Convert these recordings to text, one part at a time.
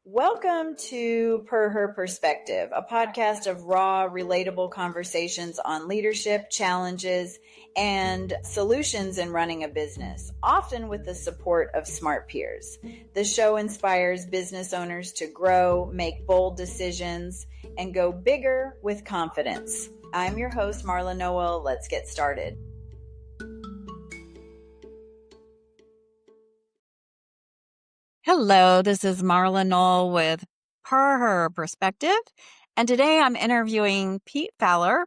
Welcome to Per Her Perspective, a podcast of raw, relatable conversations on leadership, challenges, and solutions in running a business, often with the support of smart peers. The show inspires business owners to grow, make bold decisions, and go bigger with confidence. I'm your host, Marla Noel. Let's get started. Hello, this is Marla Noel with Per Her Perspective, and today I'm interviewing Pete Fowler.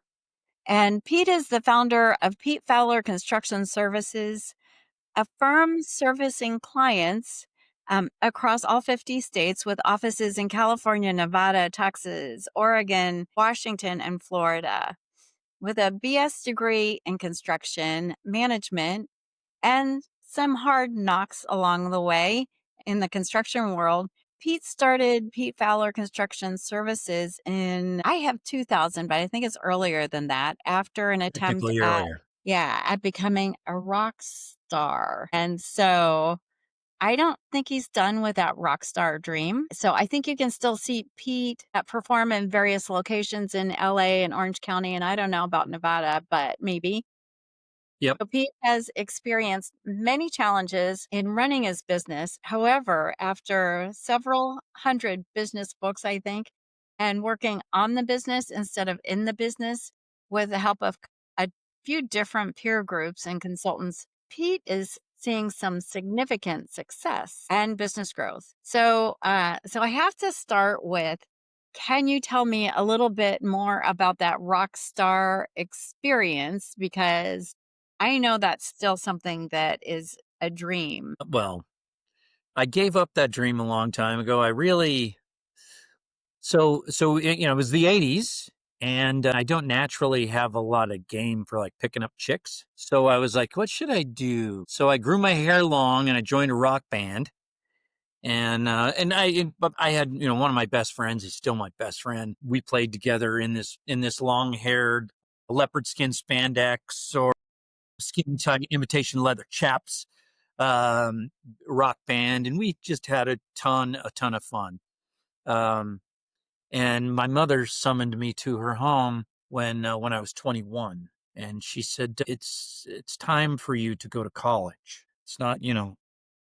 And Pete is the founder of Pete Fowler Construction Services, a firm servicing clients across all 50 states with offices in California, Nevada, Texas, Oregon, Washington, and Florida. With a BS degree in construction management and some hard knocks along the way in the construction world, Pete started Pete Fowler Construction Services in, I have 2000, but I think it's earlier than that, after an attempt Technically earlier. at becoming a rock star. And so I don't think he's done with that rock star dream. So I think you can still see Pete perform in various locations in LA and Orange County. And I don't know about Nevada, but maybe. Yep. So Pete has experienced many challenges in running his business. However, after several hundred business books, I think, and working on the business instead of in the business with the help of a few different peer groups and consultants, Pete is seeing some significant success and business growth. So I have to start with, can you tell me a little bit more about that rock star experience? Because I know that's still something that is a dream. Well, I gave up that dream a long time ago. It was the 80s, and I don't naturally have a lot of game for like picking up chicks. So I was like, what should I do? So I grew my hair long and I joined a rock band. But I had, one of my best friends, he's still my best friend. We played together in this long-haired leopard skin spandex or skin tight imitation leather chaps rock band, and we just had a ton of fun. And my mother summoned me to her home when I was 21, and she said, it's time for you to go to college. It's not,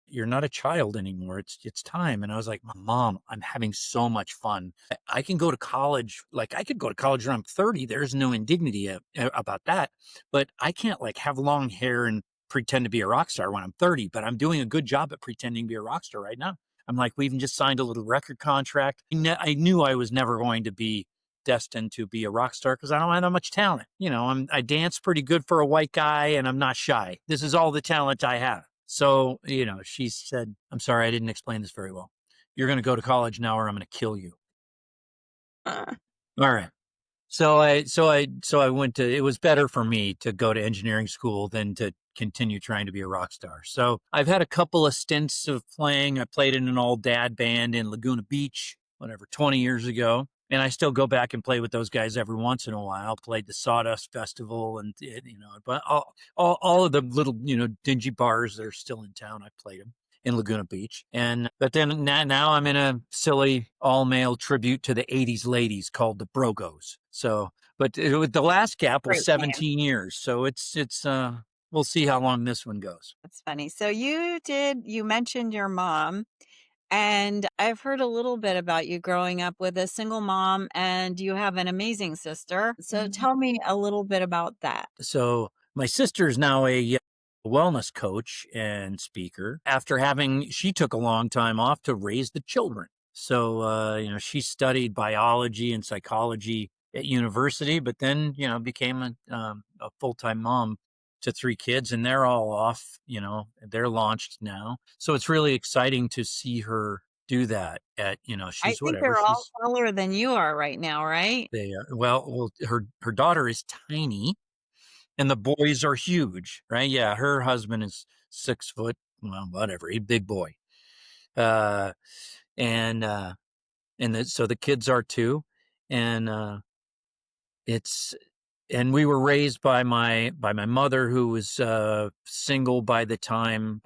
you're not a child anymore. It's time. And I was like, Mom, I'm having so much fun. I can go to college. Like I could go to college when I'm 30. There's no indignity about that, but I can't like have long hair and pretend to be a rock star when I'm 30, but I'm doing a good job at pretending to be a rock star right now. I'm like, we even just signed a little record contract. I knew I was never going to be destined to be a rock star because I don't have that much talent. I dance pretty good for a white guy and I'm not shy. This is all the talent I have. So, she said, I'm sorry, I didn't explain this very well. You're going to go to college now or I'm going to kill you. All right. So I went to, it was better for me to go to engineering school than to continue trying to be a rock star. So I've had a couple of stints of playing. I played in an old dad band in Laguna Beach, 20 years ago. And I still go back and play with those guys every once in a while. Played the Sawdust Festival and, but all of the little, dingy bars that are still in town, I played them in Laguna Beach. But then now I'm in a silly all-male tribute to the 80s ladies called the Brogos. So, but the last gap was 17 years. So it's we'll see how long this one goes. That's funny. So you mentioned your mom, and I've heard a little bit about you growing up with a single mom, and you have an amazing sister. So tell me a little bit about that. So my sister's now a wellness coach and speaker she took a long time off to raise the children. So, she studied biology and psychology at university, but then, became a full-time mom to 3 kids, and they're all off, they're launched now. So it's really exciting to see her do that at, I she's think whatever. they're all taller than you are right now, right? They are. Well, her daughter is tiny and the boys are huge, right? Yeah. Her husband is 6 foot, well, whatever, a big boy. So the kids are too. And, and we were raised by my mother, who was single by the time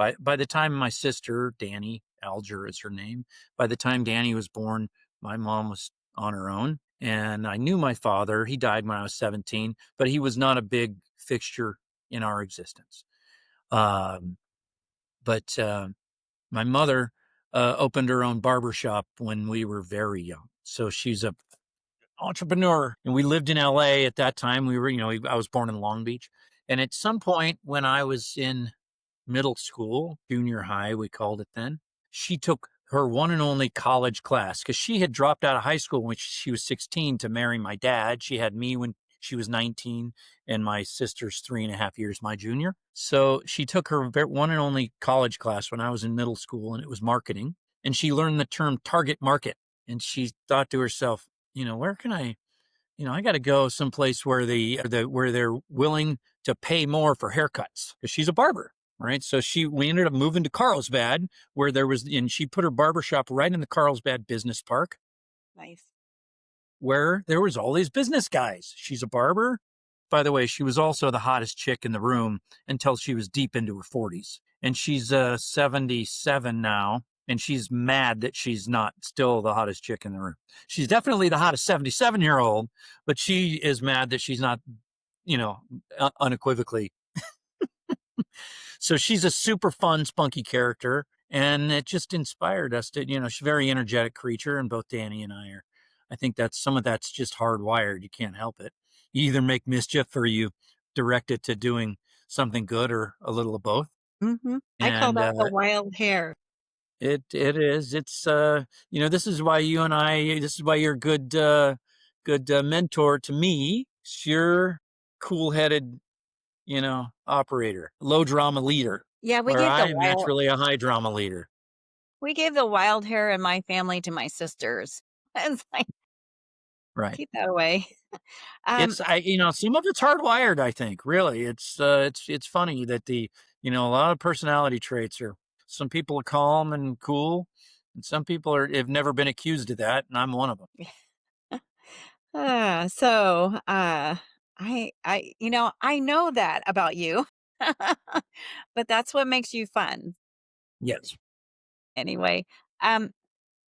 my sister Danny Alger is her name. By the time Danny was born, my mom was on her own. And I knew my father. He died when I was 17, but he was not a big fixture in our existence. Um, but my mother opened her own barber shop when we were very young. So she's a entrepreneur, and we lived in LA at that time. We were, I was born in Long Beach. And at some point when I was in middle school, junior high, we called it then, she took her one and only college class because she had dropped out of high school when she was 16 to marry my dad. She had me when she was 19, and my sister's 3.5 years my junior. So she took her one and only college class when I was in middle school, and it was marketing. And she learned the term target market. And she thought to herself, where can I got to go someplace where where they're willing to pay more for haircuts, because she's a barber, right? So we ended up moving to Carlsbad, and she put her barber shop right in the Carlsbad Business Park, Nice. where there was all these business guys. She's a barber. By the way, she was also the hottest chick in the room until she was deep into her 40s. And she's 77 now, and she's mad that she's not still the hottest chick in the room. She's definitely the hottest 77-year-old, but she is mad that she's not, unequivocally. So she's a super fun, spunky character, and it just inspired us to, she's a very energetic creature, and both Danny and I think some of that's just hardwired. You can't help it. You either make mischief or you direct it to doing something good, or a little of both. I call And that the wild hair. it is. It's this is why this is why you're a good mentor to me. You're cool-headed, operator, low drama leader, Yeah, where I am naturally a high drama leader. we gave the wild hair in my family to my sisters. It's like, Right. keep that away. Um, Some of it's hardwired, I think. Really, it's funny that a lot of personality traits are. Some people are calm and cool, and some people have never been accused of that, and I'm one of them. so I know that about you, but that's what makes you fun Yes. anyway. Um,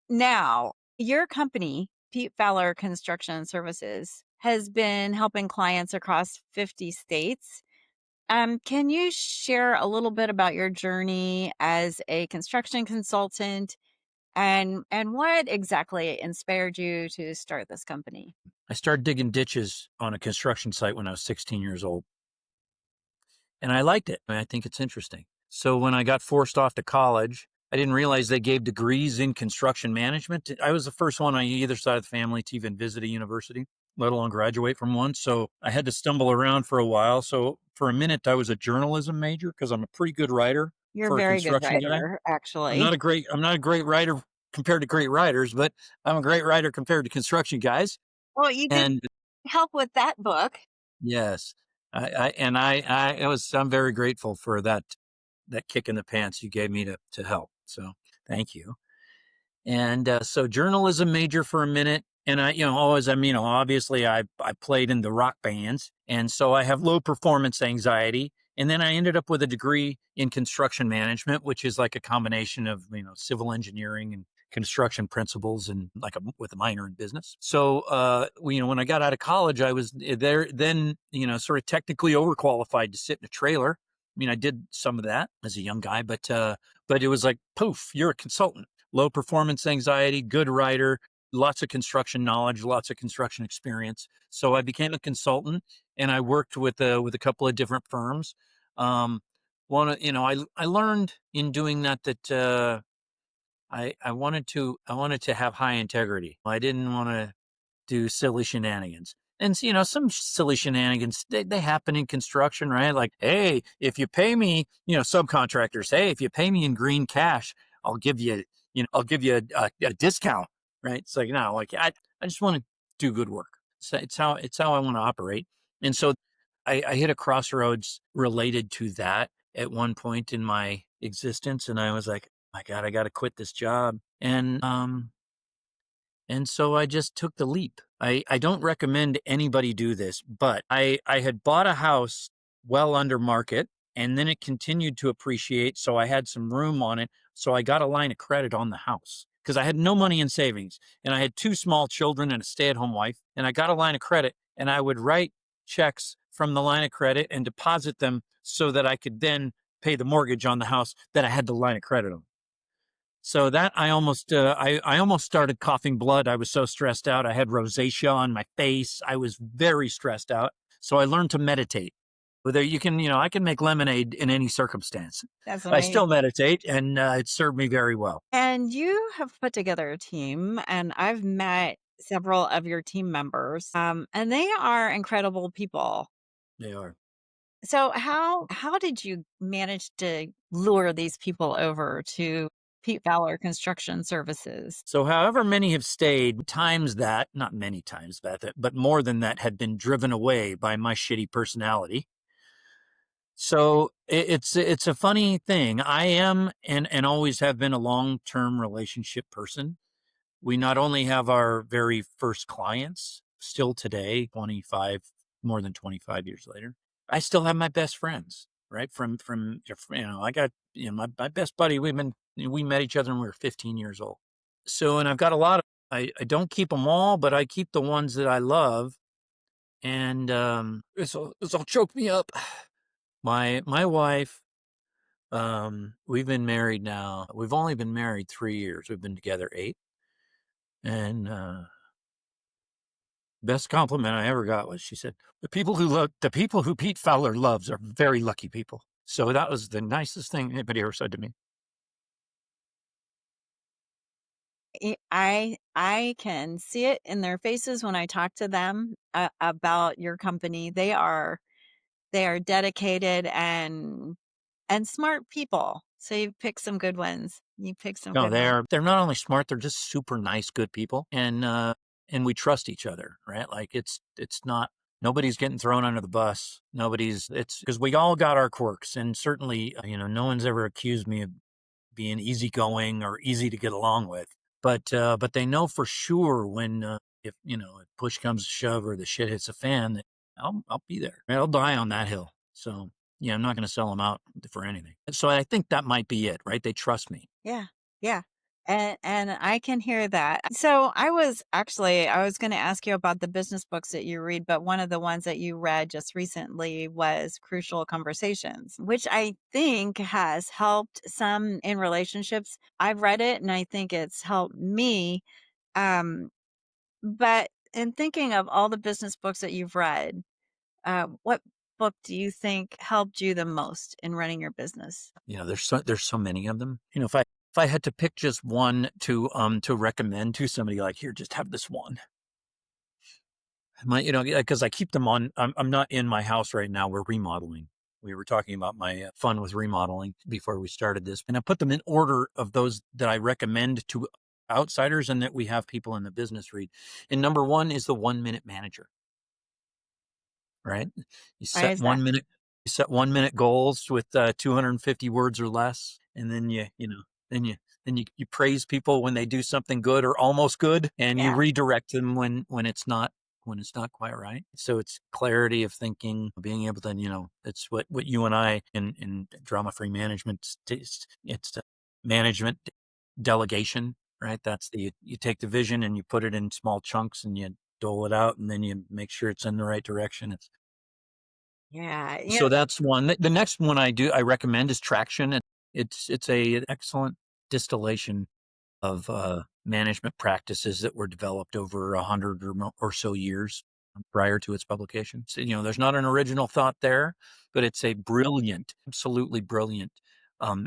Now, your company, Pete Fowler Construction Services, has been helping clients across 50 states. Can you share a little bit about your journey as a construction consultant and what exactly inspired you to start this company? I started digging ditches on a construction site when I was 16 years old, and I liked it. I think it's interesting. So when I got forced off to college, I didn't realize they gave degrees in construction management. I was the first one on either side of the family to even visit a university, let alone graduate from one. So I had to stumble around for a while. So for a minute, I was a journalism major because I'm a pretty good writer You're a for a very good construction guy. writer, I'm actually. not a great writer compared to great writers, but I'm a great writer compared to construction guys. Well, you did And help with that book. yes, I'm very grateful for that kick in the pants you gave me to help. So thank you. And so journalism major for a minute. And obviously I played in the rock bands. And so I have low performance anxiety. And then I ended up with a degree in construction management, which is like a combination of, civil engineering and construction principles, and with a minor in business. So, when I got out of college, I was there then, sort of technically overqualified to sit in a trailer. I mean, I did some of that as a young guy, but it was like, poof, you're a consultant. Low performance anxiety, good writer, lots of construction knowledge, lots of construction experience. So I became a consultant, and I worked with a couple of different firms. I learned in doing that I wanted to have high integrity. I didn't want to do silly shenanigans. And some silly shenanigans, they happen in construction, right? Like, hey, if you pay me, subcontractors, hey, if you pay me in green cash, I'll give you, a discount, right? It's like, no, like I just want to do good work. So it's how I want to operate. And so I hit a crossroads related to that at one point in my existence, and I was like, my God, I got to quit this job. And so I just took the leap. I don't recommend anybody do this, but I had bought a house well under market, and then it continued to appreciate. So I had some room on it. So I got a line of credit on the house because I had no money in savings and I had two small children and a stay at home wife. And I got a line of credit and I would write checks from the line of credit and deposit them so that I could then pay the mortgage on the house that I had the line of credit on. So that I almost started coughing blood. I was so stressed out. I had rosacea on my face. I was very stressed out. So I learned to meditate. Whether you can, I can make lemonade in any circumstance. That's I still amazing. meditate, and it served me very well. And you have put together a team, and I've met several of your team members, and they are incredible people. They are. So how did you manage to lure these people over to Pete Fowler Construction Services? So, however many have stayed, times that, not many times that, but more than that, had been driven away by my shitty personality. So it's a funny thing. I am and always have been a long term relationship person. We not only have our very first clients still today, 25, more than 25 years later. I still have my best friends, right? I got, my best buddy, we met each other when we were 15 years old. So, and I've got a lot of, I don't keep them all, but I keep the ones that I love. And, this'll choke me up. My wife, we've been married now. We've only been married 3 years. We've been together 8. And, best compliment I ever got was she said, the people who Pete Fowler loves are very lucky people. So that was the nicest thing anybody ever said to me. I can see it in their faces when I talk to them about your company. They are dedicated and smart people. So you pick some good ones. You pick some No, good ones. they're not only smart, they're just super nice, good people. And we trust each other, right? Like it's not, nobody's getting thrown under the bus. It's because we all got our quirks. And certainly, no one's ever accused me of being easygoing or easy to get along with. But they know for sure when, if push comes to shove or the shit hits a fan, that I'll be there. I'll die on that hill. So yeah, I'm not going to sell them out for anything. So I think that might be it, right? They trust me. Yeah. Yeah. And I can hear that. So I was going to ask you about the business books that you read, but one of the ones that you read just recently was Crucial Conversations, which I think has helped some in relationships. I've read it and I think it's helped me. Um, but in thinking of all the business books that you've read, what book do you think helped you the most in running your business? There's so many of them. If I had to pick just one to recommend to somebody, like, here, just have this one. Because I keep them on. I'm not in my house right now. We're remodeling. We were talking about my fun with remodeling before we started this, and I put them in order of those that I recommend to outsiders and that we have people in the business read. And number one is the 1 Minute Manager. Right? You Why set is that? 1 minute goals with 250 words or less, and then then you praise people when they do something good or almost good, and you Yeah. redirect them when it's not quite right. So it's clarity of thinking, being able to, it's what you and I in drama free management, it's management delegation, right? That's you take the vision and you put it in small chunks and you dole it out, and then you make sure it's in the right direction. Yeah. So that's one. The next one I recommend is Traction. It's a excellent distillation of management practices that were developed over 100 or so years prior to its publication. So, there's not an original thought there, but it's a brilliant, absolutely brilliant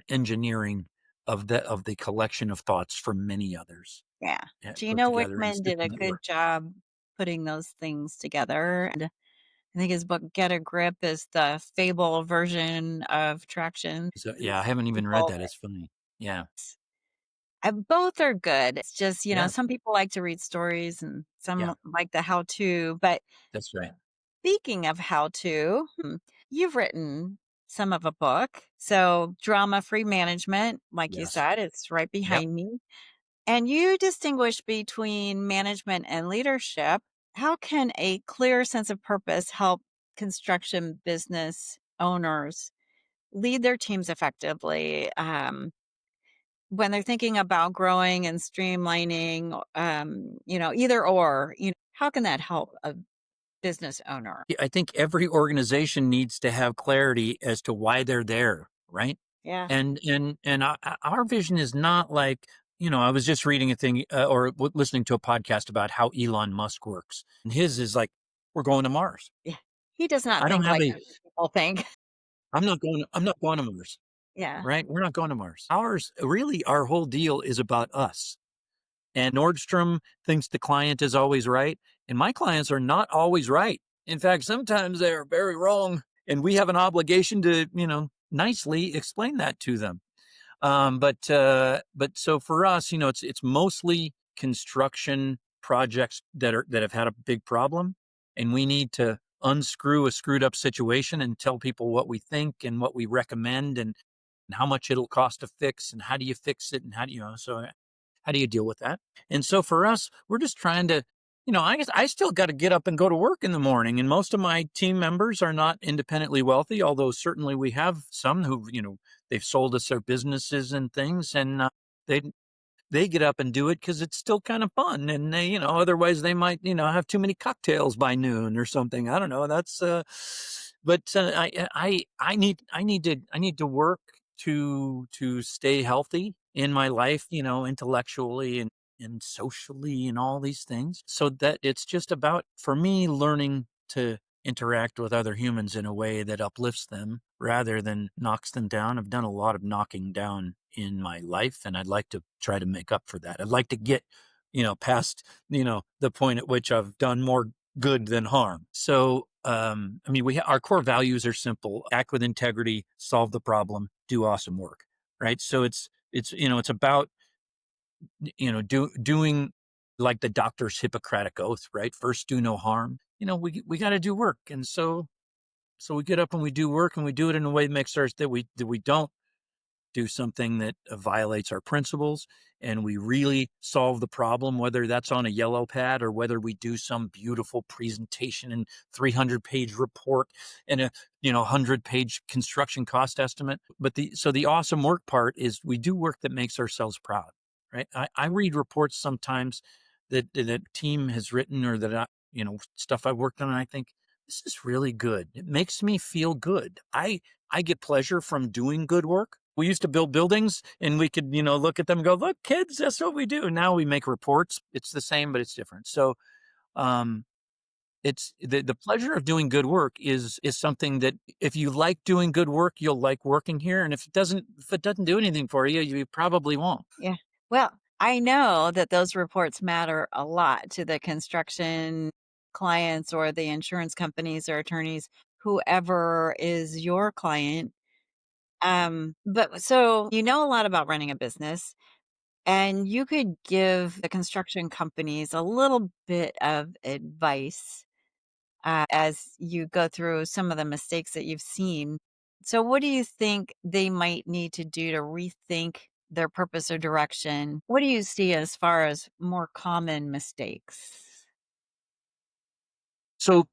engineering of the collection of thoughts from many others Yeah. put Gino together in a Wickman did a system that good works. job putting those things together. And I think his book Get a Grip is the fable version of Traction. So yeah, I haven't even read People, that. It's funny. Yeah, both are good. It's just, yeah, some people like to read stories and yeah. some like the how to. But That's right. speaking of how to, you've written some of a book. So, Drama Free Management, like you Yes. said, it's right Yep. behind me. And you distinguish between management and leadership. How can a clear sense of purpose help construction business owners lead their teams effectively, when they're thinking about growing and streamlining, either or, how can that help a business owner? I think every organization needs to have clarity as to why they're there, right? Yeah. And our vision is not like, I was just reading a thing listening to a podcast about how Elon Musk works, and his is like, we're going to Mars. Yeah. He does not I don't think have like a. people think. I'm not going to Mars, Yeah. right? We're not going to Mars. Our whole deal is about us. And Nordstrom thinks the client is always right. And my clients are not always right. In fact, sometimes they are very wrong. And we have an obligation to, nicely explain that to them. But so for us, it's mostly construction projects that have had a big problem, and we need to unscrew a screwed up situation and tell people what we think and what we recommend and how much it'll cost to fix and how do you fix it and how do so how do you deal with that? And so for us, we're just trying to, I guess I still got to get up and go to work in the morning. And most of my team members are not independently wealthy, although certainly we have some who, they've sold us their businesses and things, and they they get up and do it because it's still kind of fun. And they, otherwise they might, have too many cocktails by noon or something. I don't know. I need to work to stay healthy in my life, intellectually and socially and all these things. So that it's just about, for me, learning to interact with other humans in a way that uplifts them rather than knocks them down. I've done a lot of knocking down in my life, and I'd like to try to make up for that. I'd like to get, past, the point at which I've done more good than harm. So, our core values are simple: act with integrity, solve the problem, do awesome work. Right. So it's about, doing like the doctor's Hippocratic oath, right? First, do no harm. We got to do work. And so we get up and we do work, and we do it in a way that makes sure that we don't do something that violates our principles, and we really solve the problem, whether that's on a yellow pad or whether we do some beautiful presentation and 300-page report and a 100-page construction cost estimate. But the awesome work part is we do work that makes ourselves proud, right? I read reports sometimes that team has written, or that stuff I've worked on, and I think, this is really good. It makes me feel good. I get pleasure from doing good work. We used to build buildings, and we could, look at them and go, look, kids, that's what we do. Now we make reports. It's the same, but it's different. So, um, it's the pleasure of doing good work is something that, if you like doing good work, you'll like working here. And if it doesn't do anything for you, you probably won't. Yeah. Well, I know that those reports matter a lot to the construction clients or the insurance companies or attorneys, whoever is your client. But so you know a lot about running a business, and you could give the construction companies a little bit of advice as you go through some of the mistakes that you've seen. So, what do you think they might need to do to rethink their purpose or direction? What do you see as far as more common mistakes? So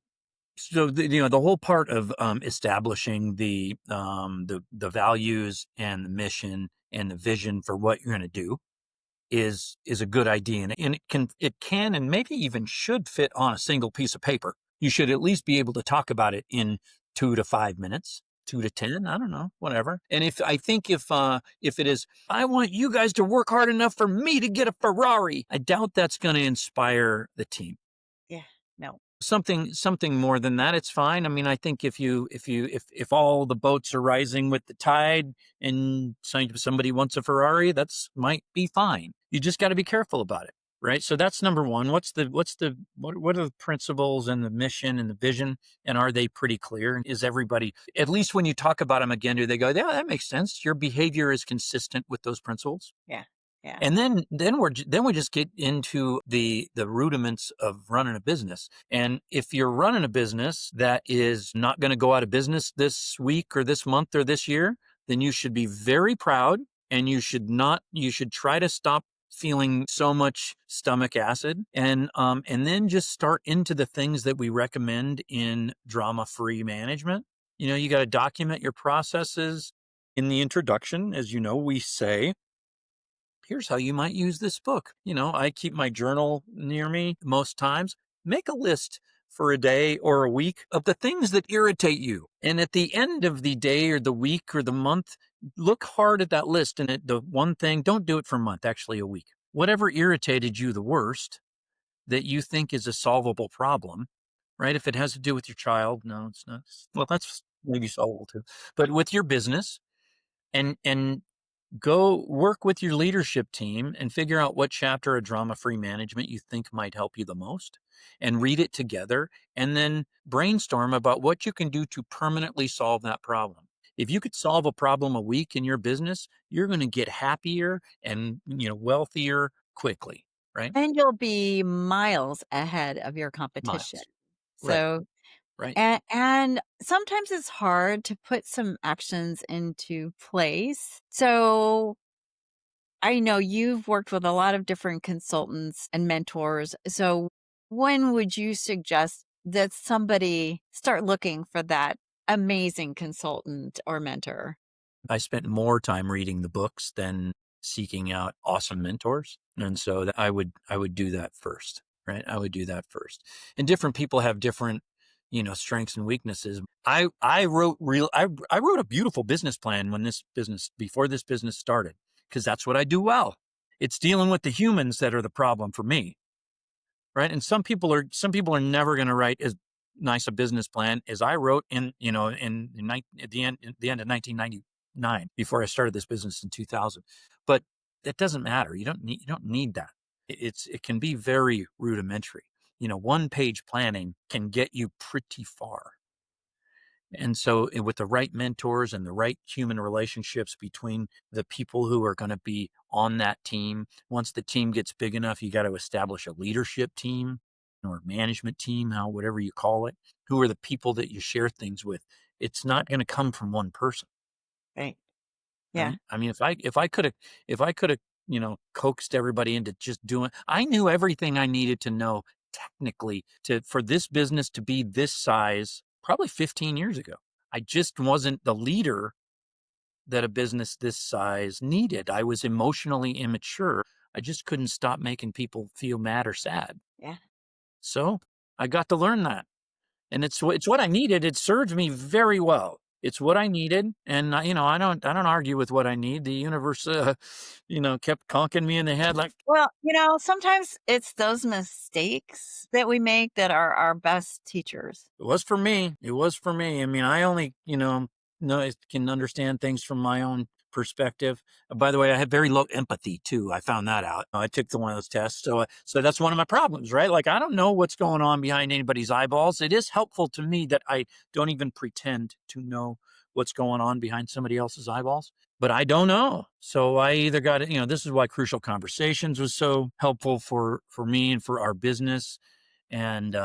the whole part of establishing the values and the mission and the vision for what you're going to do is a good idea, and it can and maybe even should fit on a single piece of paper. You should at least be able to talk about it in 2 to 5 minutes, 2 to 10, I don't know, whatever. And if it is, I want you guys to work hard enough for me to get a Ferrari, I doubt that's going to inspire the team. Yeah, no. Something more than that, it's fine. I mean, I think if all the boats are rising with the tide and somebody wants a Ferrari, that's might be fine. You just got to be careful about it, right? So that's number one. What are the principles and the mission and the vision, and are they pretty clear? Is everybody, at least when you talk about them again, do they go, yeah, that makes sense? Your behavior is consistent with those principles. Yeah, yeah, And then we just get into the rudiments of running a business. And if you're running a business that is not going to go out of business this week or this month or this year, then you should be very proud, and you should try to stop feeling so much stomach acid, and then just start into the things that we recommend in drama-free management. You got to document your processes. In the introduction, as you know, we say, here's how you might use this book. I keep my journal near me most times. Make a list for a day or a week of the things that irritate you. And at the end of the day or the week or the month, look hard at that list. And the one thing, don't do it for a month, actually a week. Whatever irritated you the worst that you think is a solvable problem, right? If it has to do with your child, no, it's not. Well, that's maybe solvable too. But with your business, and go work with your leadership team and figure out what chapter of drama-free management you think might help you the most, and read it together, and then brainstorm about what you can do to permanently solve that problem. If you could solve a problem a week in your business, you're going to get happier and wealthier quickly, right? And you'll be miles ahead of your competition. Miles. Right. So, Right. and sometimes it's hard to put some actions into place. So, I know you've worked with a lot of different consultants and mentors. So, when would you suggest that somebody start looking for that amazing consultant or mentor? I spent more time reading the books than seeking out awesome mentors. And so I would do that first, right? I would do that first. And different people have different, strengths and weaknesses. I wrote a beautiful business plan before this business started, because that's what I do well. It's dealing with the humans that are the problem for me. Right. And some people are never going to write as nice a business plan as I wrote at the end of 1999, before I started this business in 2000. But that doesn't matter. You don't need that. It can be very rudimentary. One-page planning can get you pretty far. And so, with the right mentors and the right human relationships between the people who are going to be on that team, once the team gets big enough, you got to establish a leadership team or management team, whatever you call it. Who are the people that you share things with? It's not going to come from one person, Right. Yeah. right? I mean, if I could have coaxed everybody into just doing, I knew everything I needed to know technically for this business to be this size probably 15 years ago. I just wasn't the leader that a business this size needed. I was emotionally immature. I just couldn't stop making people feel mad or sad. Yeah. So I got to learn that. And it's what I needed. It served me very well. It's what I needed, and I don't argue with what I need. The universe, kept conking me in the head like, Well, sometimes it's those mistakes that we make that are our best teachers. it was for me. It was for me. I mean, I only, can understand things from my own perspective. By the way, I had very low empathy too. I found that out. I took one of those tests. So that's one of my problems, right? Like, I don't know what's going on behind anybody's eyeballs. It is helpful to me that I don't even pretend to know what's going on behind somebody else's eyeballs, but I don't know. So I either got it, this is why Crucial Conversations was so helpful for me and for our business. And,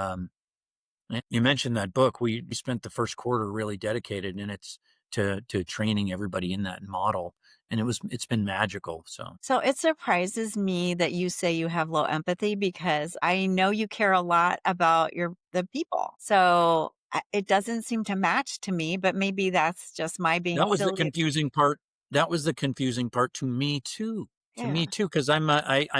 you mentioned that book. We spent the first quarter really dedicated, and it's to training everybody in that model, and it's been magical. So So it surprises me that you say you have low empathy because I know you care a lot about the people. So it doesn't seem to match to me, but maybe that's just my being that was the silly. confusing part. That was the confusing part to me too. To Yeah. me too, because I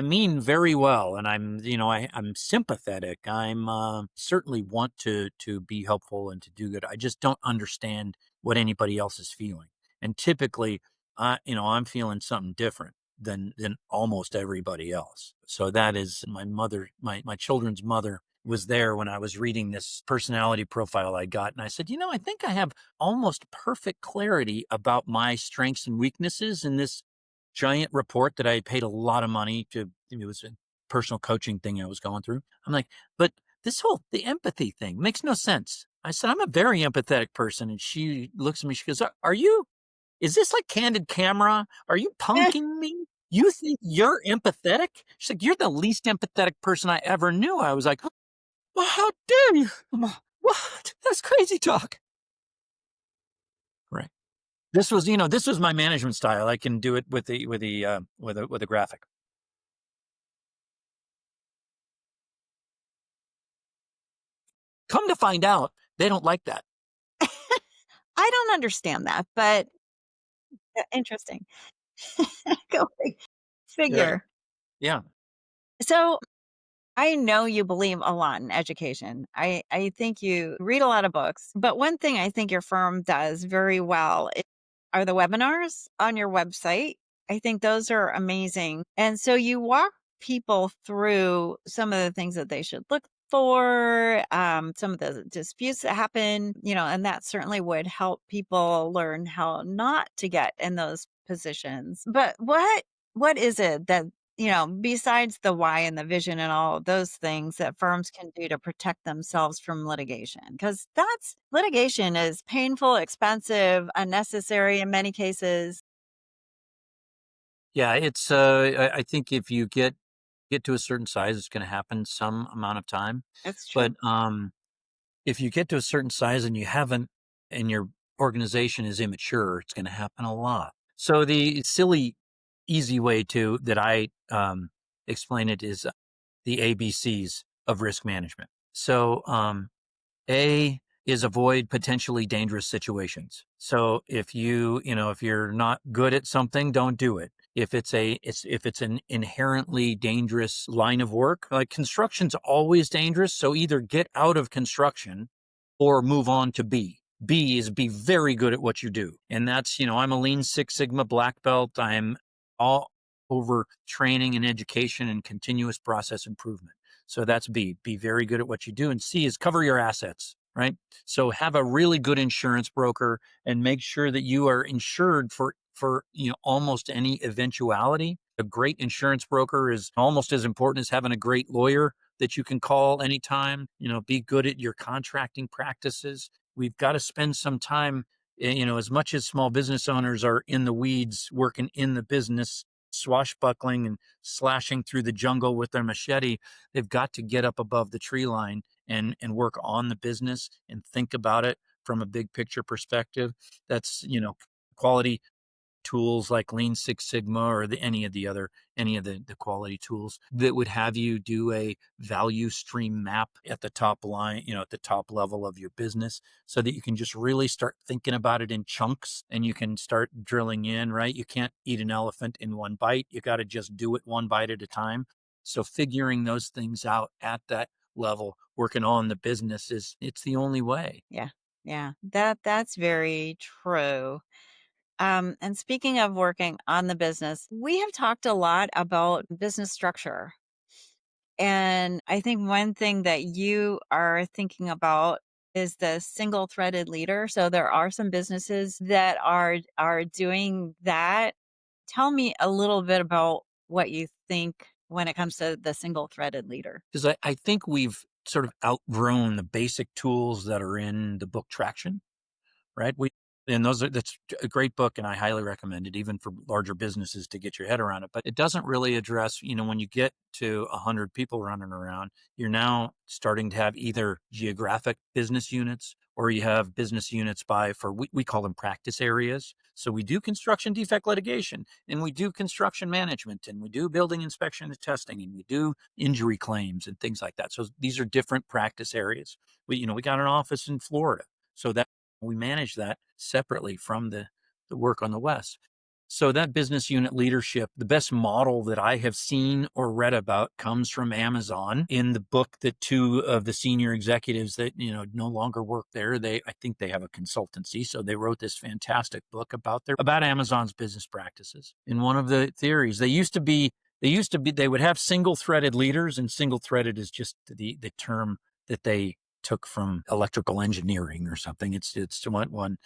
mean very well, and I'm sympathetic. I'm certainly want to be helpful and to do good. I just don't understand what anybody else is feeling, and typically, I'm feeling something different than almost everybody else. So that is my mother, my children's mother was there when I was reading this personality profile I got, and I said, I think I have almost perfect clarity about my strengths and weaknesses in this giant report that I paid a lot of money to. It was a personal coaching thing I was going through. I'm like, but the empathy thing makes no sense. I said, I'm a very empathetic person. And she looks at me, she goes, is this like candid camera? Are you punking me? You think you're empathetic? She's like, you're the least empathetic person I ever knew. I was like, well, how dare you? What? That's crazy talk. Right. This was my management style. I can do it with a graphic. Come to find out, they don't like that. I don't understand that, but interesting. Go Right. figure. Yeah. So I know you believe a lot in education. I think you read a lot of books, but one thing I think your firm does very well are the webinars on your website. I think those are amazing. And so you walk people through some of the things that they should look for, some of the disputes that happen, and that certainly would help people learn how not to get in those positions. But what is it that besides the why and the vision and all of those things that firms can do to protect themselves from litigation? Because that's litigation is painful, expensive, unnecessary in many cases. Yeah, it's I think if you get to a certain size, it's going to happen some amount of time. It's true. But if you get to a certain size and you haven't, and your organization is immature, it's going to happen a lot. So the silly, easy way to that I explain it is the ABCs of risk management. So A is avoid potentially dangerous situations. So if you're not good at something, don't do it. If it's an inherently dangerous line of work, like construction's always dangerous, so either get out of construction or move on to B. B is be very good at what you do. And that's, I'm a Lean Six Sigma black belt. I'm all over training and education and continuous process improvement. So that's B. Be very good at what you do. And C is cover your assets, right? So have a really good insurance broker and make sure that you are insured for almost any eventuality. A great insurance broker is almost as important as having a great lawyer that you can call anytime. Be good at your contracting practices. We've got to spend some time, as much as small business owners are in the weeds, working in the business, swashbuckling and slashing through the jungle with their machete, they've got to get up above the tree line and work on the business and think about it from a big picture perspective. That's, quality tools like Lean Six Sigma or any of the quality tools that would have you do a value stream map at the top line, at the top level of your business, so that you can just really start thinking about it in chunks and you can start drilling in, right? You can't eat an elephant in one bite. You got to just do it one bite at a time. So figuring those things out at that level, working on the business it's the only way. Yeah. Yeah. That's very true. And speaking of working on the business, we have talked a lot about business structure. And I think one thing that you are thinking about is the single threaded leader. So there are some businesses that are doing that. Tell me a little bit about what you think when it comes to the single threaded leader. Because I think we've sort of outgrown the basic tools that are in the book Traction, right? That's a great book, and I highly recommend it, even for larger businesses to get your head around it. But it doesn't really address, when you get to 100 people running around, you're now starting to have either geographic business units or you have business units we call them practice areas. So we do construction defect litigation, and we do construction management, and we do building inspection and testing, and we do injury claims and things like that. So these are different practice areas. We got an office in Florida, so that we manage that separately from the work on the West. So that business unit leadership, the best model that I have seen or read about comes from Amazon. In the book that two of the senior executives that, no longer work there, I think they have a consultancy. So they wrote this fantastic book about Amazon's business practices. In one of the theories, they would have single threaded leaders, and single threaded is just the term that they took from electrical engineering or something. It's one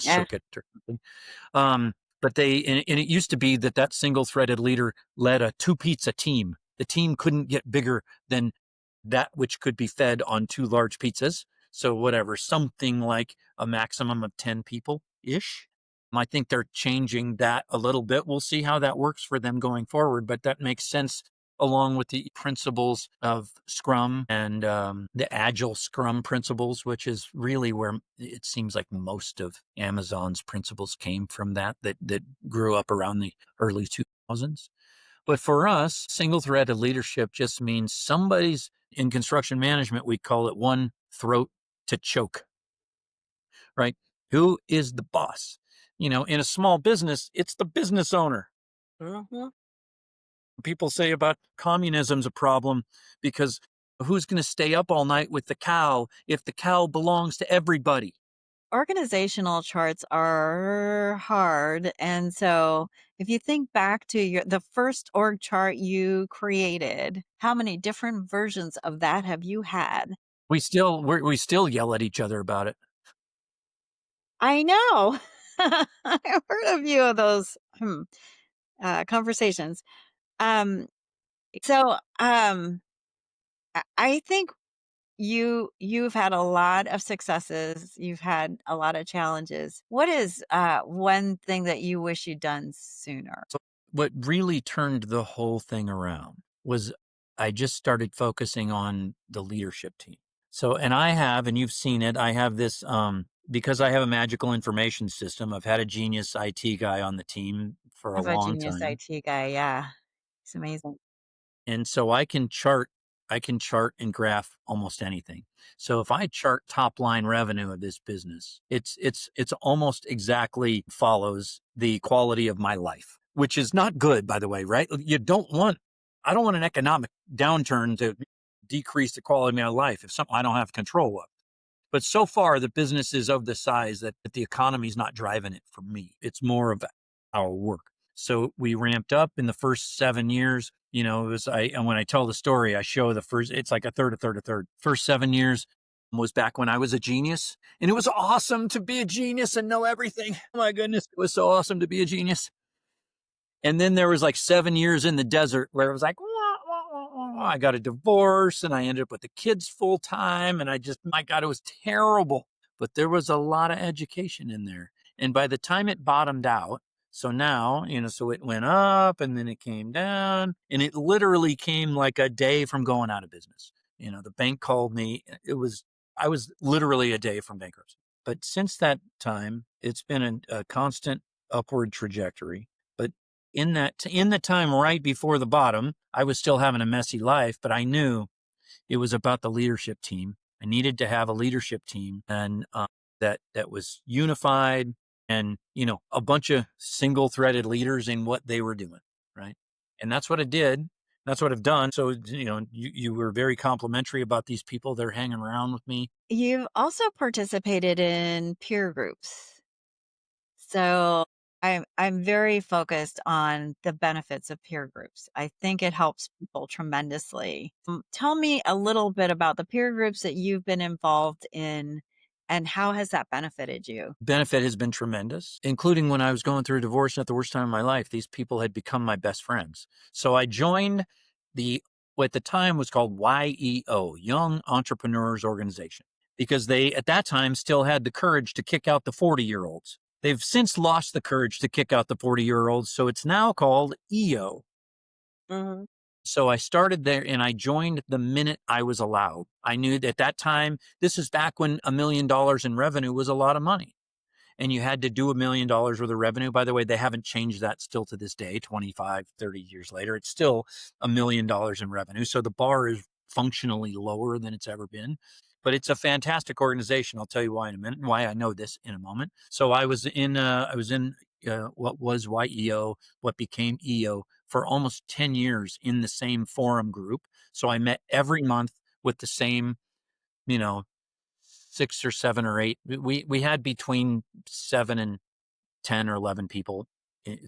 Yeah. circuit or something. But and it used to be that single threaded leader led a 2 pizza team. The team couldn't get bigger than that which could be fed on 2 large pizzas. So whatever, something like a maximum of 10 people ish. I think they're changing that a little bit. We'll see how that works for them going forward, but that makes sense along with the principles of Scrum and the Agile Scrum principles, which is really where it seems like most of Amazon's principles came from, that grew up around the early 2000s. But for us, single-threaded leadership just means somebody's in construction management, we call it one throat to choke, right? Who is the boss? In a small business, it's the business owner. Mhm. People say about communism's a problem because who's going to stay up all night with the cow if the cow belongs to everybody? Organizational charts are hard, and so if you think back to the first org chart you created, how many different versions of that have you had? We still yell at each other about it. I know. I've heard a few of those conversations. Um, so I think you've had a lot of successes. You've had a lot of challenges. What is one thing that you wish you'd done sooner? So what really turned the whole thing around was I just started focusing on the leadership team. So, and you've seen it, I have this, because I have a magical information system, I've had a genius IT guy on the team for I a have a long genius time. IT guy. Yeah, it's amazing. And so I can chart and graph almost anything. So if I chart top line revenue of this business, it's almost exactly follows the quality of my life, which is not good, by the way, right? I don't want an economic downturn to decrease the quality of my life if something I don't have control of. But so far, the business is of the size that the economy is not driving it for me. It's more of our work. So we ramped up in the first 7 years. And when I tell the story, I show the first, it's like a third, a third, a third. First 7 years was back when I was a genius. And it was awesome to be a genius and know everything. Oh my goodness. It was so awesome to be a genius. And then there was like 7 years in the desert where it was like, wah, wah, wah, wah. I got a divorce and I ended up with the kids full time. And my God, it was terrible. But there was a lot of education in there. And by the time it bottomed out, so now, so it went up and then it came down and it literally came like a day from going out of business. The bank called me. I was literally a day from bankruptcy. But since that time, it's been a constant upward trajectory. But in the time right before the bottom, I was still having a messy life, but I knew it was about the leadership team. I needed to have a leadership team and that was unified and a bunch of single threaded leaders in what they were doing, right? And that's what I did. That's what I've done. So you were very complimentary about these people. They're hanging around with me. You've also participated in peer groups. So I'm very focused on the benefits of peer groups. I think it helps people tremendously. Tell me a little bit about the peer groups that you've been involved in and how has that benefited you? Benefit has been tremendous, including when I was going through a divorce at the worst time of my life. These people had become my best friends. So I joined what at the time was called YEO, Young Entrepreneurs Organization, because they at that time still had the courage to kick out the 40-year-olds. They've since lost the courage to kick out the 40-year-olds. So it's now called EO. Mhm. So I started there and I joined the minute I was allowed. I knew that at that time, this is back when $1 million in revenue was a lot of money and you had to do $1 million worth of revenue. By the way, they haven't changed that still to this day, 25, 30 years later. It's still $1 million in revenue. So the bar is functionally lower than it's ever been. But it's a fantastic organization. I'll tell you why in a minute, why I know this in a moment. So I was in what was YEO, what became EO for almost 10 years in the same forum group. So I met every month with the same, you know, 6 or 7 or 8. We had between 7 and 10 or 11 people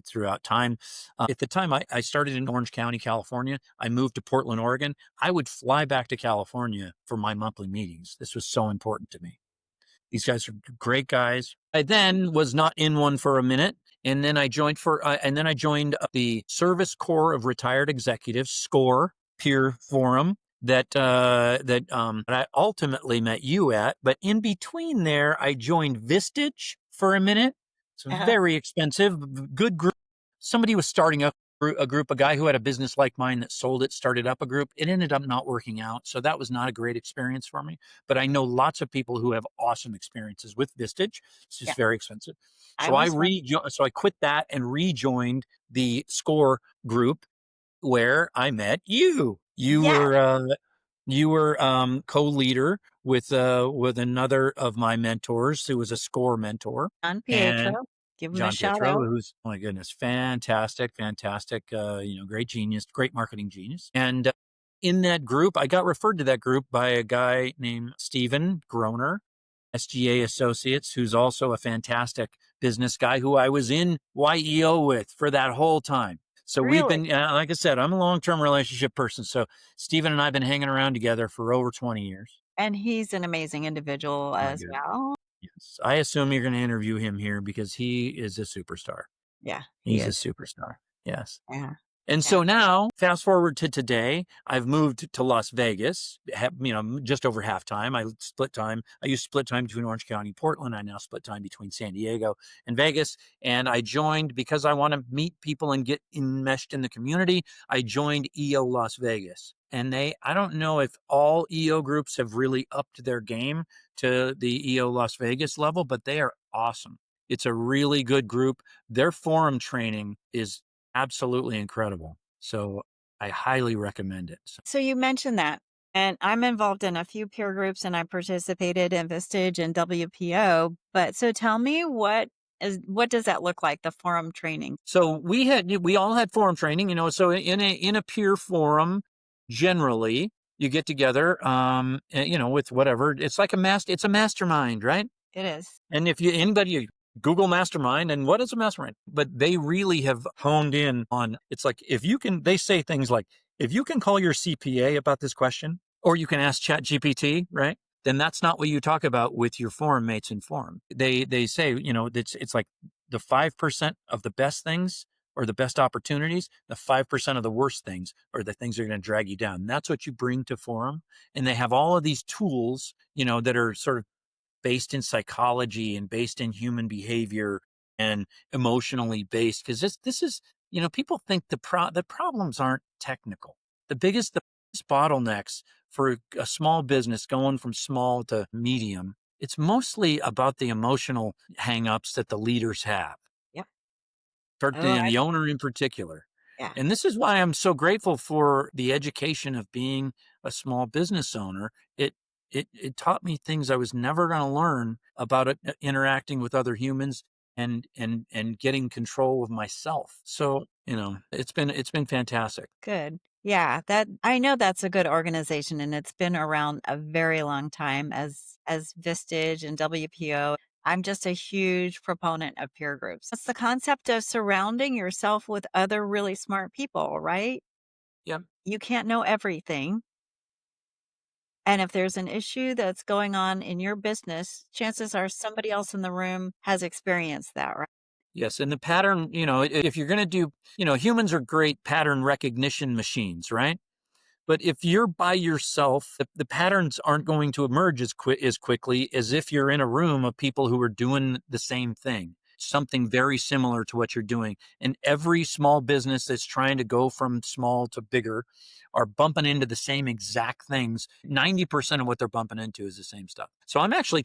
throughout time. At the time I started in Orange County, California. I moved to Portland, Oregon. I would fly back to California for my monthly meetings. This was so important to me. These guys are great guys. I then was not in one for a minute, and then I joined the Service Corps of Retired Executives (SCORE) peer forum that I ultimately met you at. But in between there, I joined Vistage for a minute. It's Uh-huh. very expensive, good group. Somebody was starting up a group, a guy who had a business like mine that sold it, started up a group. It ended up not working out. So that was not a great experience for me. But I know lots of people who have awesome experiences with Vistage. It's Yeah, just very expensive. I So was one. so I quit that and rejoined the SCORE group where I met you. You Yes. were You were co-leader with another of my mentors who was a score mentor, On and Pietro. Give him a John shout Pietro, out. who's, oh my goodness, fantastic, fantastic, great genius, great marketing genius. And in that group, I got referred to that group by a guy named Stephen Groner, SGA Associates, who's also a fantastic business guy who I was in YEO with for that whole time. So we've Really? been, like I said, I'm a long-term relationship person. So Stephen and I have been hanging around together for over 20 years. And he's an amazing individual My as goodness. well. Yes. I assume you're going to interview him here because he is a superstar. Yeah, he He's a is. superstar. Yes. Yeah, And yeah. so now, fast forward to today, I've moved to Las Vegas, just over halftime. I split time. I used to split time between Orange County and Portland. I now split time between San Diego and Vegas. And I joined because I want to meet people and get enmeshed in the community. I joined EO Las Vegas. And I don't know if all EO groups have really upped their game to the EO Las Vegas level, but they are awesome. It's a really good group. Their forum training is absolutely incredible. So I highly recommend it. So you mentioned that, and I'm involved in a few peer groups, and I participated in Vistage and WPO. But so tell me, what does that look like? The forum training. So we all had forum training, so in a peer forum, generally you get together, with whatever. It's like it's a mastermind, right? It is. And if anybody Google mastermind and what is a mastermind, but they really have honed in on, it's like, they say things like, if you can call your CPA about this question, or you can ask Chat GPT, right? Then that's not what you talk about with your forum mates in forum. They say, it's like the 5% of the best things or the best opportunities, the 5% of the worst things or the things that are going to drag you down. And that's what you bring to forum. And they have all of these tools, that are sort of based in psychology and based in human behavior and emotionally based. Because this is, people think the problems aren't technical. The biggest bottlenecks for a small business going from small to medium, it's mostly about the emotional hangups that the leaders have, Yep. Oh, and the owner in particular. yeah. And this is why I'm so grateful for the education of being a small business owner. It taught me things I was never going to learn about interacting with other humans and getting control of myself. So, it's been fantastic. Good. Yeah, that I know that's a good organization, and it's been around a very long time as Vistage and WPO. I'm just a huge proponent of peer groups. It's the concept of surrounding yourself with other really smart people, right? Yep. You can't know everything. And if there's an issue that's going on in your business, chances are somebody else in the room has experienced that, right? Yes. And the pattern, if you're going to do, humans are great pattern recognition machines, right? But if you're by yourself, the patterns aren't going to emerge as quickly as if you're in a room of people who are doing the same thing, something very similar to what you're doing. And every small business that's trying to go from small to bigger are bumping into the same exact things. 90% of what they're bumping into is the same stuff. So I'm actually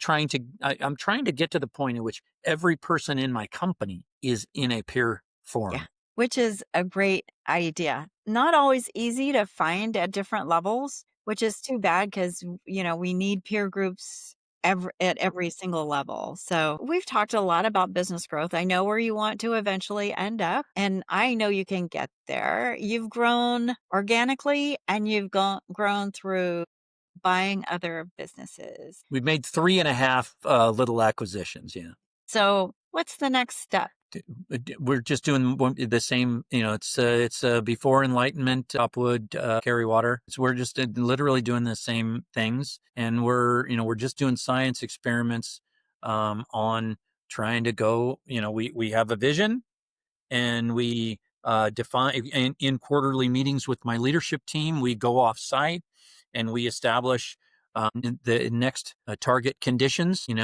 I'm trying to get to the point in which every person in my company is in a peer Yeah. forum. Which is a great idea. Not always easy to find at different levels, which is too bad because, we need peer groups at every single level. So we've talked a lot about business growth. I know where you want to eventually end up, and I know you can get there. You've grown organically and you've grown through buying other businesses. We've made 3.5 little acquisitions. Yeah. So what's the next step? We're just doing the same, it's before enlightenment, Upwood, Carrywater. So we're just literally doing the same things. And we're just doing science experiments, on trying to go, we have a vision and we define in quarterly meetings with my leadership team. We go off site and we establish the next target conditions. We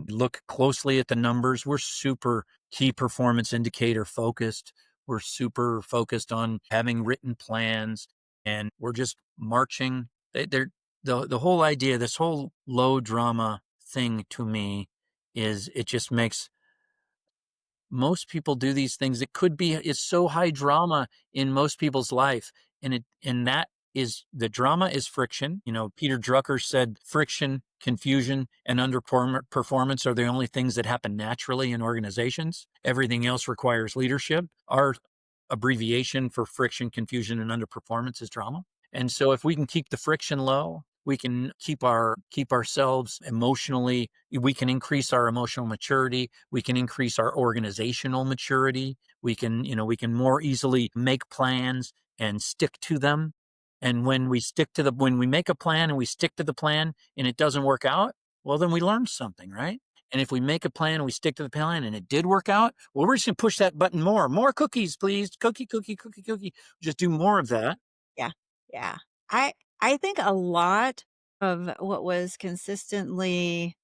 look closely at the numbers. We're super key performance indicator focused. We're super focused on having written plans, and we're just marching. The whole idea, this whole low drama thing to me, is it just makes most people do these things. It's so high drama in most people's life, and that is the drama is friction. Peter Drucker said friction, confusion, and underperformance are the only things that happen naturally in organizations. Everything else requires leadership. Our abbreviation for friction, confusion, and underperformance is drama. And so if we can keep the friction low, we can keep ourselves emotionally, we can increase our emotional maturity, we can increase our organizational maturity, we can more easily make plans and stick to them. And when we make a plan and we stick to the plan and it doesn't work out, well, then we learned something, right? And if we make a plan and we stick to the plan and it did work out, well, we're just going to push that button more cookies, please. Cookie, cookie, cookie, cookie. Just do more of that. Yeah. Yeah. I think a lot of what was consistently,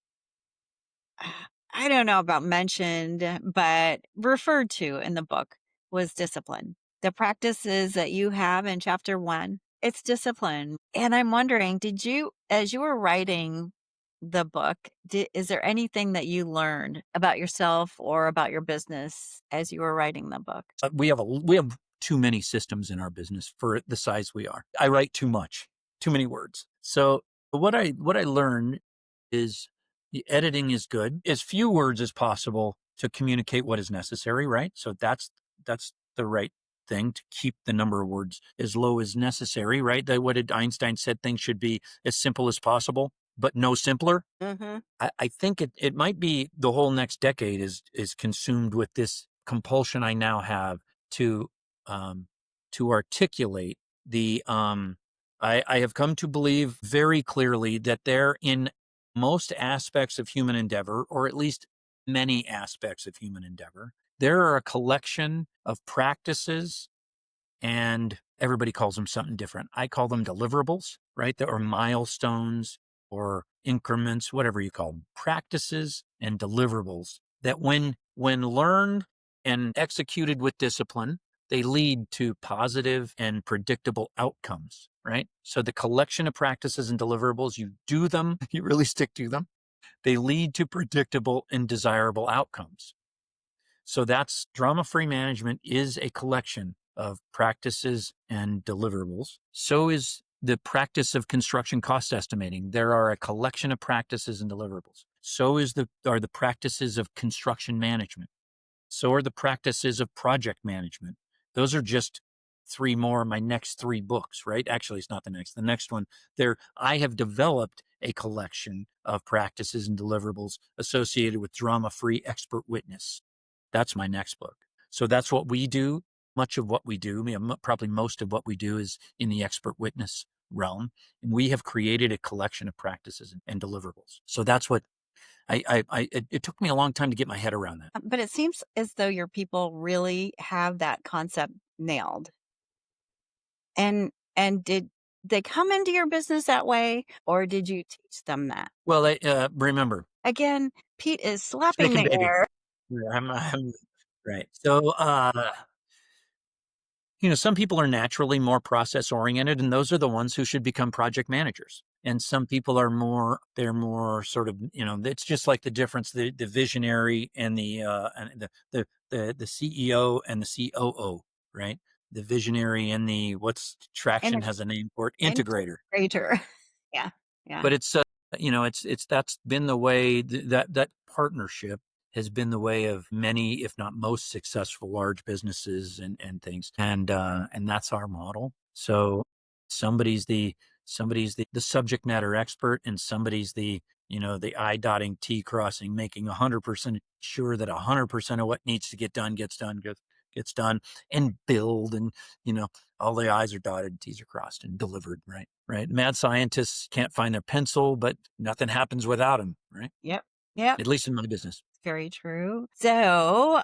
I don't know about mentioned, but referred to in the book was discipline. The practices that you have in chapter 1, it's discipline. And I'm wondering, as you were writing the book, is there anything that you learned about yourself or about your business as you were writing the book? We have too many systems in our business for the size we are. I write too much, too many words. So what I learned is the editing is good, as few words as possible to communicate what is necessary, right? So that's the right thing, to keep the number of words as low as necessary, right? What did Einstein said? Things should be as simple as possible, but no simpler. Mm-hmm. I think it might be the whole next decade is consumed with this compulsion I now have to articulate the I have come to believe very clearly that there, in most aspects of human endeavor, or at least many aspects of human endeavor, there are a collection of practices, and everybody calls them something different. I call them deliverables, right? Or milestones or increments, whatever you call them, practices and deliverables that when learned and executed with discipline, they lead to positive and predictable outcomes, right? So the collection of practices and deliverables, you do them, you really stick to them, they lead to predictable and desirable outcomes. So that's drama-free management is a collection of practices and deliverables. So is the practice of construction cost estimating. There are a collection of practices and deliverables. So are the practices of construction management. So are the practices of project management. Those are just 3 more of my next 3 books, right? Actually, it's not the next one. I have developed a collection of practices and deliverables associated with drama-free expert witness. That's my next book. So that's what we do. Much of what we do, probably most of what we do, is in the expert witness realm. And we have created a collection of practices and deliverables. So that's what it took me a long time to get my head around that. But it seems as though your people really have that concept nailed. And did they come into your business that way, or did you teach them that? Well, remember, Again, Pete is slapping chicken the baby. air. Yeah, I'm right. So, some people are naturally more process oriented, and those are the ones who should become project managers. And some people they're more sort of, it's just like the difference, the visionary and the CEO and the COO, right? The visionary and Traction has a name for it, integrator. Integrator. Yeah. Yeah. But it's that's been the way that partnership has been the way of many, if not most, successful large businesses and things. And that's our model. So somebody's the subject matter expert, and somebody's the I dotting, T crossing, making 100% sure that 100% of what needs to get done gets done, and build, and all the I's are dotted, T's are crossed, and delivered. Right. Mad scientists can't find their pencil, but nothing happens without them. Right. Yep. Yep. At least in my business. Very true. So,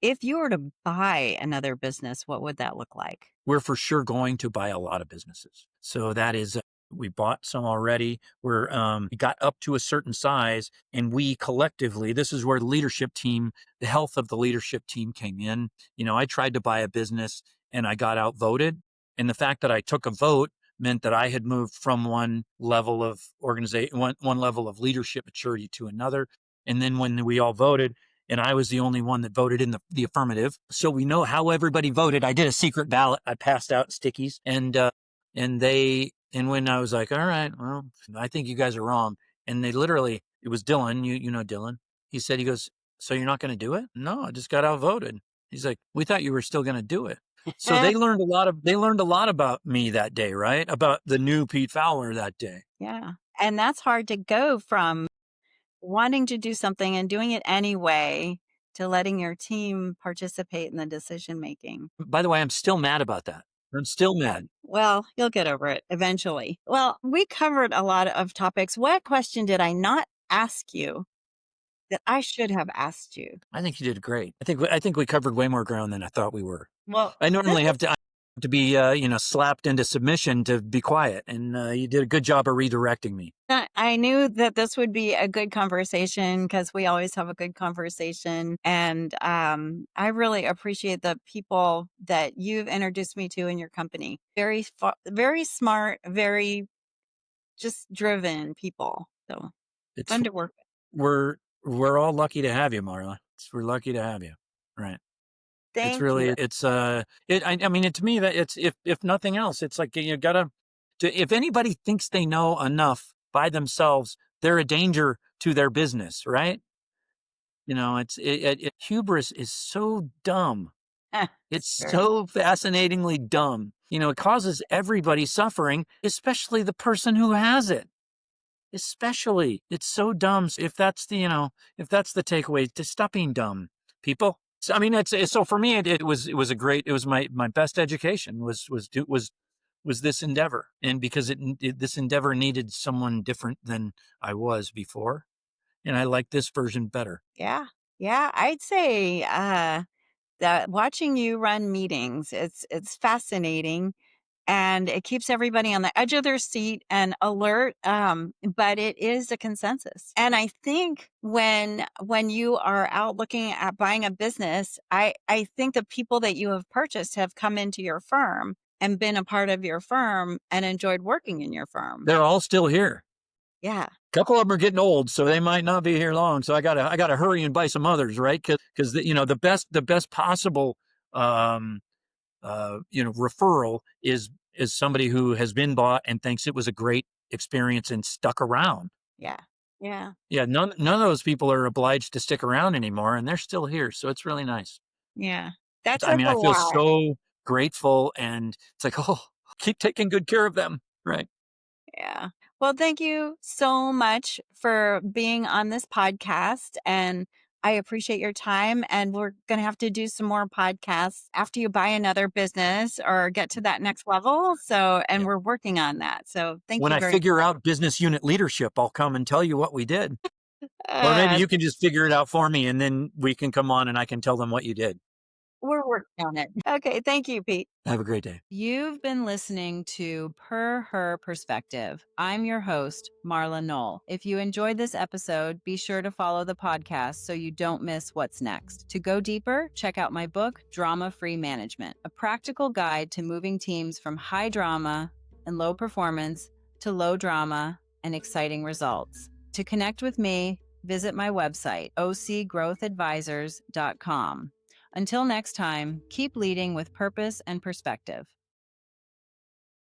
if you were to buy another business, what would that look like? We're for sure going to buy a lot of businesses. So that is, we bought some already. We got up to a certain size, and we collectively, this is where the health of the leadership team came in. I tried to buy a business and I got outvoted. And the fact that I took a vote meant that I had moved from one level of organization, one level of leadership maturity to another. And then when we all voted, and I was the only one that voted in the affirmative, so we know how everybody voted. I did a secret ballot. I passed out stickies, and And when I was like, all right, well, I think you guys are wrong. And they literally, it was Dylan, you know Dylan. He goes, so you're not going to do it? No, I just got outvoted. He's like, we thought you were still going to do it. So they learned a lot about me that day, right? About the new Pete Fowler that day. Yeah. And that's hard to go from wanting to do something and doing it anyway to letting your team participate in the decision making. By the way, I'm still mad about that. I'm still mad. Well, you'll get over it eventually. Well, we covered a lot of topics. What question did I not ask you that I should have asked you? I think you did great. I think we covered way more ground than I thought we were. Well, I normally have to be slapped into submission to be quiet, and you did a good job of redirecting me. I knew that this would be a good conversation because we always have a good conversation. And I really appreciate the people that you've introduced me to in your company. Very smart, very just driven people. So It's fun to work with. we're all lucky to have you, Marla. We're lucky to have you. Right. It's Thank really you. I mean, to me that it's if nothing else, it's like you gotta if anybody thinks they know enough by themselves, they're a danger to their business, right? Hubris is so dumb. It's Sure. so fascinatingly dumb. It causes everybody suffering, especially the person who has it. Especially, it's so dumb. If that's if that's the takeaway, to stop being dumb, people. So, I mean, so for me, it was my best education was this endeavor, and because this endeavor needed someone different than I was before, and I like this version better. Yeah. Yeah. I'd say that watching you run meetings, it's fascinating and it keeps everybody on the edge of their seat and alert. But it is a consensus. And I think when you are out looking at buying a business, I think the people that you have purchased have come into your firm and been a part of your firm and enjoyed working in your firm. They're all still here. Yeah. A couple of them are getting old, so they might not be here long. So I gotta hurry and buy some others, right? Because the best possible referral is somebody who has been bought and thinks it was a great experience and stuck around. Yeah. Yeah. Yeah, none of those people are obliged to stick around anymore, and they're still here. So it's really nice. Yeah. That I says mean, a I feel lot. so grateful, and it's like, oh, keep taking good care of them, right? Yeah. Well, thank you so much for being on this podcast. And I appreciate your time. And we're going to have to do some more podcasts after you buy another business or get to that next level. And Yeah. we're working on that. So thank When you I very figure out business unit leadership, I'll come and tell you what we did. Or maybe much. you can just figure it out for me, and then we can come on and I can tell them what you did. We're working on it. Okay. Thank you, Pete. Have a great day. You've been listening to Per Her Perspective. I'm your host, Marla Noel. If you enjoyed this episode, be sure to follow the podcast so you don't miss what's next. To go deeper, check out my book, Drama Free Management, a practical guide to moving teams from high drama and low performance to low drama and exciting results. To connect with me, visit my website, ocgrowthadvisors.com. Until next time, keep leading with purpose and perspective.